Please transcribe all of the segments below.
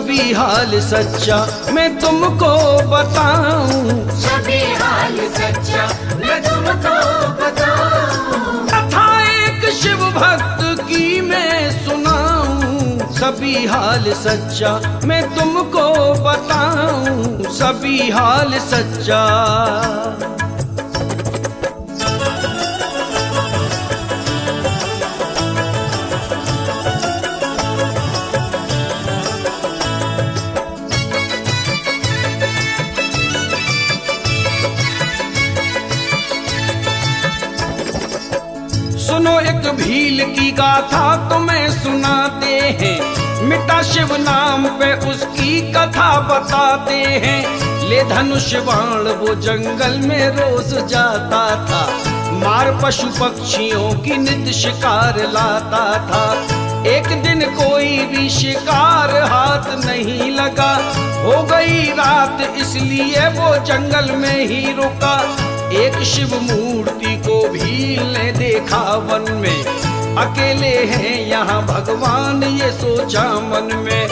सभी हाल सच्चा मैं तुमको बताऊं, सभी हाल सच्चा मैं तुमको बताऊं। कथा एक शिव भक्त की मैं सुनाऊं, सभी हाल सच्चा मैं तुमको बताऊं, सभी हाल सच्चा। सुनो एक भील की गाथा तुम्हें सुनाते हैं, मिटा शिव नाम पे उसकी कथा बताते हैं। ले धनुष बाण वो जंगल में रोज जाता था, मार पशु पक्षियों की नित शिकार लाता था। एक दिन कोई भी शिकार हाथ नहीं लगा, हो गई रात इसलिए वो जंगल में ही रुका। एक शिव मूर्ति को भील ने देखा वन में, अकेले हैं यहाँ भगवान ये सोचा मन में।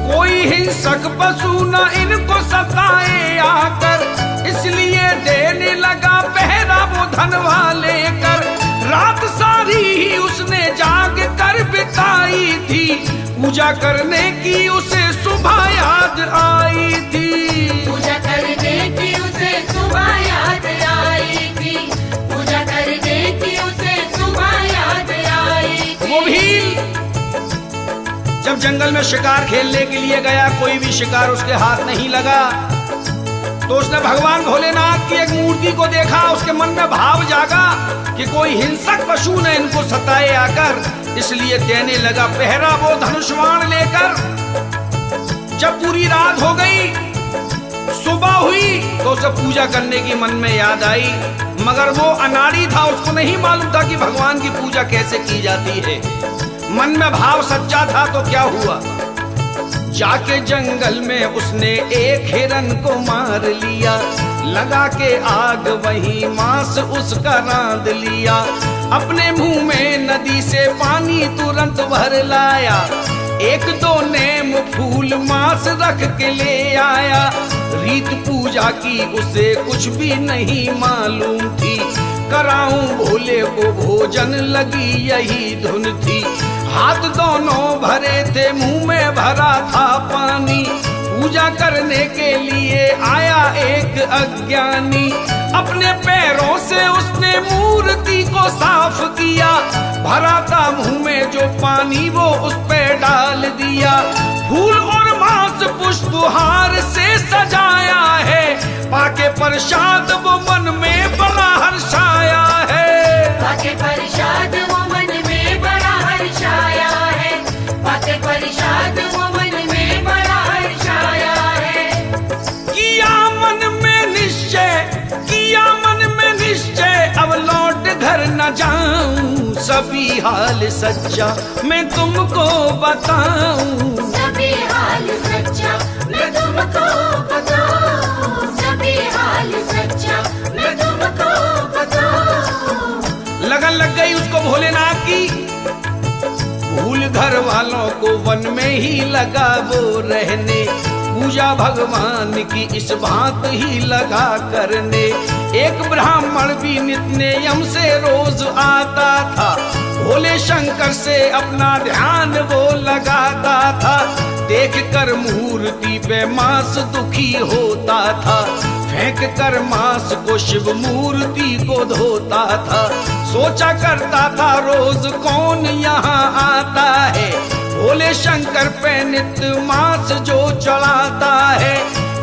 कोई हिंसक पशु न इनको सताए आकर, इसलिए देने लगा पहरा वो धनवा लेकर। रात सारी ही उसने जाग कर बिताई थी, पूजा करने की उसे सुबह याद आई थी। पूजा करने की उसे सुबह याद आई थी, पूजा करने की उसे सुबह याद आई थी। वो भील जब जंगल में शिकार खेलने के लिए गया, कोई भी शिकार उसके हाथ नहीं लगा, तो उसने भगवान भोलेनाथ की एक मूर्ति को देखा। उसके मन में भाव जागा कि कोई हिंसक पशु ने इनको सताए आकर, इसलिए देने लगा पहरा वो धनुष बाण लेकर। जब पूरी रात हो गई, सुबह हुई, तो उसे पूजा करने की मन में याद आई, मगर वो अनाड़ी था, उसको नहीं मालूम था कि भगवान की पूजा कैसे की जाती है। मन में भाव सच्चा था तो क्या हुआ, जाके जंगल में उसने एक हिरन को मार लिया, लगा के आग वही मांस उसका रांध लिया। अपने मुंह में नदी से पानी तुरंत भर लाया, एक दो नेम फूल मांस रख के ले आया। रीत पूजा की उसे कुछ भी नहीं मालूम थी, कराऊं भोले को भोजन लगी यही धुन थी। हाथ दोनों भरे थे, मुंह में भरा था पानी, पूजा करने के लिए आया एक अज्ञानी। अपने पैरों से उसने मूर्ति को साफ किया, भरा था मुंह में जो पानी वो उस पे डाल दिया। फूल और मांस पुष्पहार से सजाया है, पाके प्रसाद वो मन में बड़ा हर्षाया है। पाके प्रसाद वो मन में बड़ा हर्षाया है, पाके प्रसाद वो मन में बड़ा हर्षाया है। किया मन में निश्चय, किया मन में निश्चय, अब लौट घर न जाऊं, सभी हाल सच्चा मैं तुमको बताऊं। सभी हाल सच्चा मैं तुमको बताऊं, सभी हाल सच्चा मैं तुमको बताऊं। लगन लग गई उसको भोलेनाथ की, भूल घर वालों को वन में ही लगा वो रहने, पूजा भगवान की इस बात ही लगा करने। एक ब्राह्मण भी नित्य यम से रोज आता था, भोले शंकर से अपना ध्यान वो लगाता था। देख कर मूर्ति पे मांस दुखी होता था, फेंक कर मांस को शिव मूर्ति को धोता था। सोचा करता था रोज कौन यहाँ आता है, भोले शंकर पे नित्य मांस जो चढ़ाता है।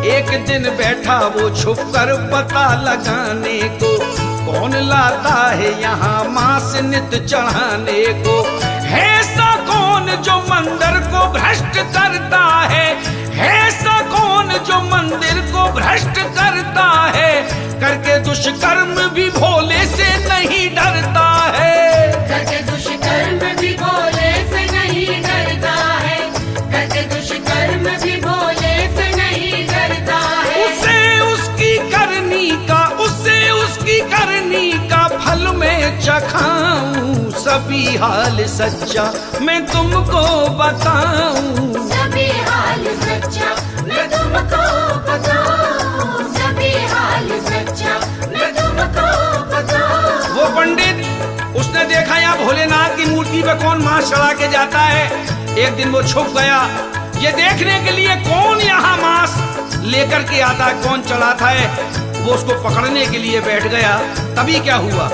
एक दिन बैठा वो छुप कर पता लगाने को, कौन लाता है यहाँ मांस नित्य चढ़ाने को। है ऐसा कौन जो मंदिर को भ्रष्ट करता है, है ऐसा कौन जो मंदिर को भ्रष्ट करता है। करके दुष्कर्म भी भोले से नहीं डरता है, करके दुष्कर्म भी भोले से नहीं डरता है, करके दुष्कर्म भी भोले से नहीं डरता है। उसे उसकी करनी का, उसे उसकी करनी का फल में चखाऊं, सभी हाल सच्चा मैं तुमको बताऊं। सभी हाल हाल सच्चा मैं तुमको बताऊं, सभी हाल सच्चा मैं तुमको बताऊं। वो पंडित उसने देखा यहाँ भोलेनाथ की मूर्ति पे कौन मांस चढ़ा के जाता है। एक दिन वो छुप गया ये देखने के लिए कौन यहाँ मांस लेकर के आता है, कौन चढ़ाता है। वो उसको पकड़ने के लिए बैठ गया। तभी क्या हुआ,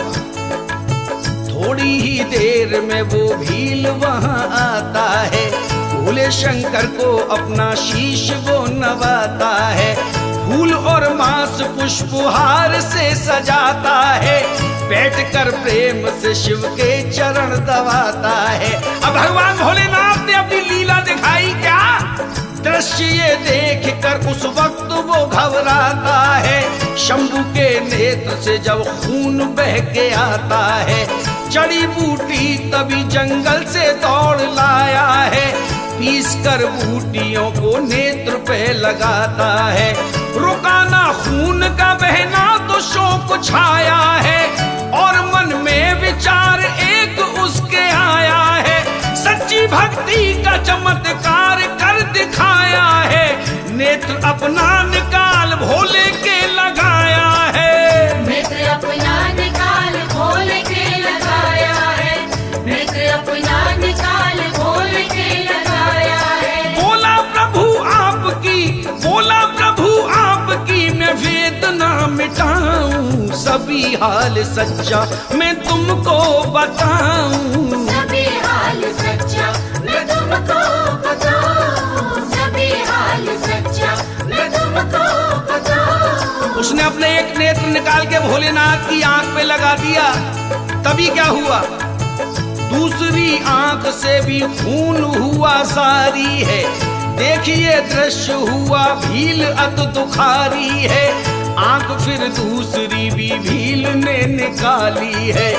थोड़ी ही देर में वो भील वहां आता है। भोले शंकर को अपना शीश वो नवाता है। फूल और मांस पुष्पहार से सजाता है। बैठकर प्रेम से शिव के चरण दबाता है। अब भगवान भोलेनाथ ने अपनी लीला दिखाई क्या। दृश्य ये देख कर उस वक्त वो घबराता है। शंभू के नेत्र से जब खून बह के आता है। जड़ी बूटी तभी जंगल से दौड़ लाया है। पीस कर बूटियों को नेत्र पे लगाता है। रुकाना खून का बहना तो शोक छाया है। और मन में विचार एक उसके आया है। सच्ची भक्ति का चमत्कार कर दिखाया है। नेत्र अपना निकाल भोले के लगाया है। नेत्र अपना निकाल भोले के लगाया है। नेत्र अपना निकाल भोले के लगाया है। बोला प्रभु आपकी मैं वेदना मिटाऊं। सभी हाल सच्चा मैं तुमको बताऊं। सभी हाल सच्चा मैं तुमको बताऊं। सभी हाल सच्चा मैं तुमको बताऊं। उसने अपने एक नेत्र निकाल के भोलेनाथ की आंख पे लगा दिया। तभी क्या हुआ, दूसरी आंख से भी खून हुआ सारी है। देखिए दृश्य हुआ भील अत दुखारी है। आंख फिर दूसरी भी भील ने निकाली है।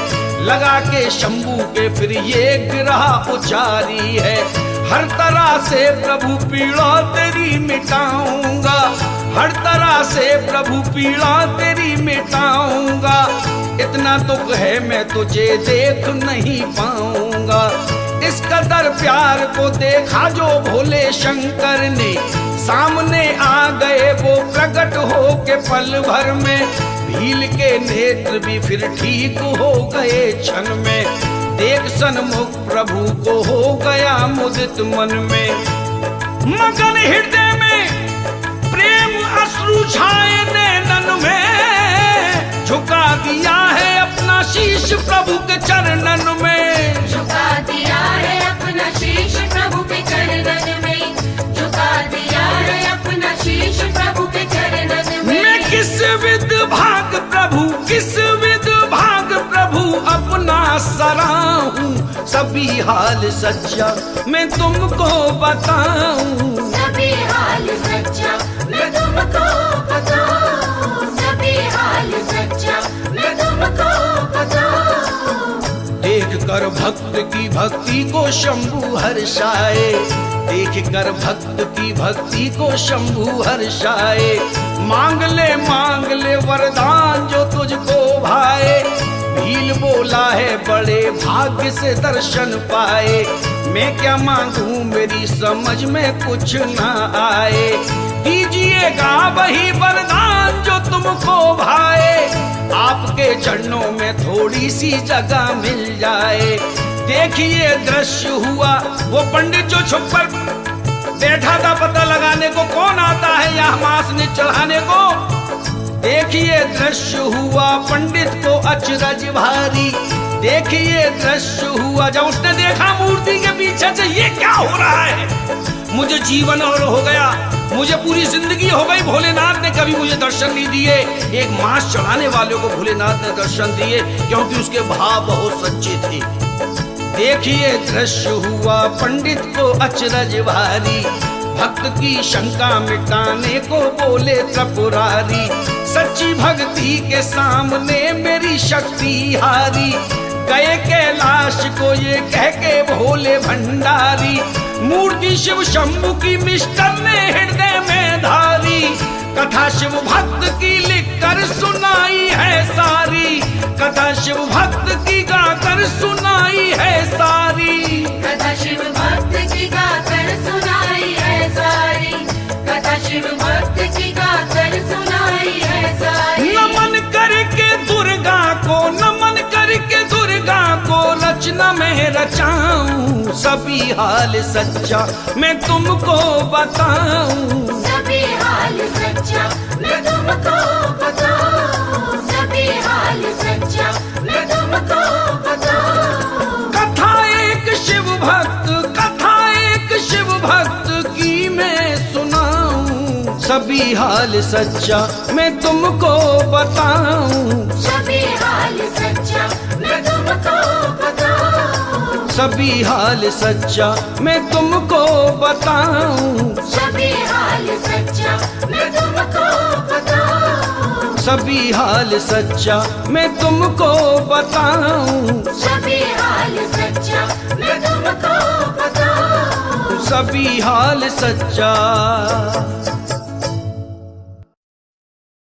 लगा के शंभू के फिर ये गिरह उचारी है। हर तरह से प्रभु पीड़ा तेरी मिटाऊंगा। हर तरह से प्रभु पीड़ा तेरी मिटाऊंगा। इतना दुख है मैं तुझे देख नहीं पाऊंगा। इस कदर प्यार को देखा जो भोले शंकर ने। सामने आ गए वो प्रकट हो के पल भर में। भील के नेत्र भी फिर ठीक हो गए क्षण में। देख सन्मुख प्रभु को हो गया मुदित मन में। मगन हृदय में प्रेम अश्रु छाए नैनन में। झुका दिया है अपना शीश प्रभु के चरणन में। झुका दिया है अपना शीश प्रभु के चरणन में। झुका दिया है अपना शीश प्रभु के चरणन में। मैं किस विध भाग प्रभु अपना सराहूं। सभी हाल सच्चा मैं तुमको बताऊं। सभी हाल सच्चा मैं तुमको बताऊं। सभी हाल सच्चा मैं तुमको बताऊं। देख कर भक्त की भक्ति को शंभू हर्षाए। देख कर भक्त की भक्ति को शंभू हर्षाए। मांग ले वरदान जो तुझको भाए। भील बोला है बड़े भाग्य से दर्शन पाए। मैं क्या मांगूं मेरी समझ में कुछ ना आए। दीजिएगा वही वरदान जो तुमको भाए। आपके चरणों में थोड़ी सी जगह मिल जाए। देखिए दृश्य हुआ वो पंडित जो छुप कर बैठा था पता लगाने को कौन आता है यहाँ मांस ने चढ़ाने को। देखिए दृश्य हुआ पंडित को अचरज भारी। देखिए दृश्य हुआ जब उसने देखा मूर्ति के पीछे से ये क्या हो रहा है। मुझे जीवन और हो गया, मुझे पूरी जिंदगी हो गई। भोलेनाथ ने कभी मुझे दर्शन नहीं दिए। एक मांस चढ़ाने वाले को भोलेनाथ ने दर्शन दिए क्योंकि उसके भाव बहुत सच्चे थे। देखिए दृश्य हुआ पंडित को अचरज भारी। भक्त की शंका मिटाने को बोले त्रिपुरारी। सच्ची भक्ति के सामने मेरी शक्ति हारी। गए कैलाश को ये कह के भोले भंडारी। मूर्ति शिव शंभु की मिस्टर ने हृदय में धारी। कथा शिव भक्त की लिखकर सुनाई है सारी। कथा शिव भक्त की गाकर सुनाई है सारी। कथा शिव भक्त की गाकर सुनाई है सारी। न मैं रचाऊं, सभी हाल सच्चा मैं तुमको बताऊं। सभी हाल सच्चा मैं तुमको बताऊं, सभी हाल सच्चा मैं तुमको बताऊं। कथा एक शिव भक्त, कथा एक शिव भक्त की मैं सुनाऊं, सभी हाल सच्चा मैं तुमको बताऊं। सभी हाल सच्चा मैं तुमको बताऊं, सभी हाल सच्चा मैं तुमको बताऊं। सभी हाल सच्चा मैं तुमको बताऊं, सभी हाल सच्चा मैं तुमको बताऊं। सभी हाल सच्चा मैं तुमको बताऊं। सभी हाल सच्चा